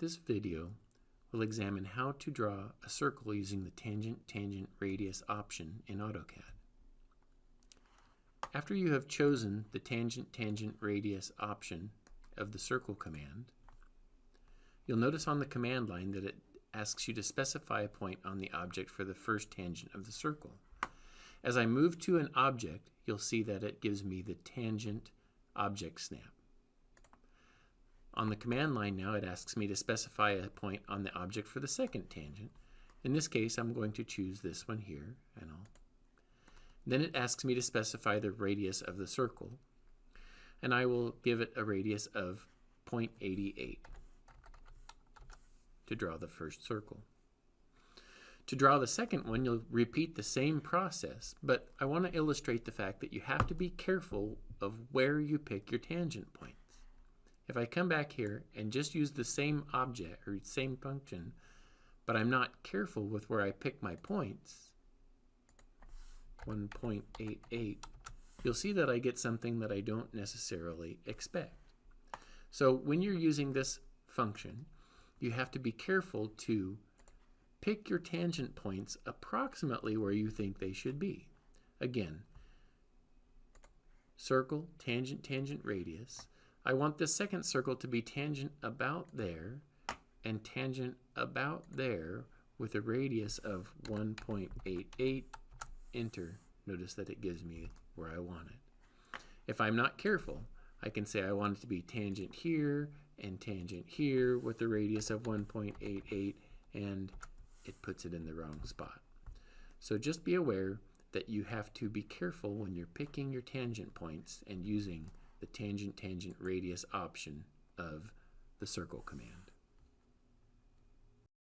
This video will examine how to draw a circle using the tangent radius option in AutoCAD. After you have chosen the tangent radius option of the circle command, you'll notice on the command line that it asks you to specify a point on the object for the first tangent of the circle. As I move to an object, you'll see that it gives me the tangent object snap. On the command line now, it asks me to specify a point on the object for the second tangent. In this case, I'm going to choose this one here, and then it asks me to specify the radius of the circle, and I will give it a radius of 0.88 to draw the first circle. To draw the second one, you'll repeat the same process, but I want to illustrate the fact that you have to be careful of where you pick your tangent points. If I come back here and just use the same object or same function, but I'm not careful with where I pick my points, 1.88, you'll see that I get something that I don't necessarily expect. So when you're using this function, you have to be careful to pick your tangent points approximately where you think they should be. Again, circle, tangent radius. I want this second circle to be tangent about there and tangent about there with a radius of 1.88. Enter. Notice that it gives me where I want it. If I'm not careful, I can say I want it to be tangent here and tangent here with a radius of 1.88, and it puts it in the wrong spot. So just be aware that you have to be careful when you're picking your tangent points and using the tangent radius option of the circle command.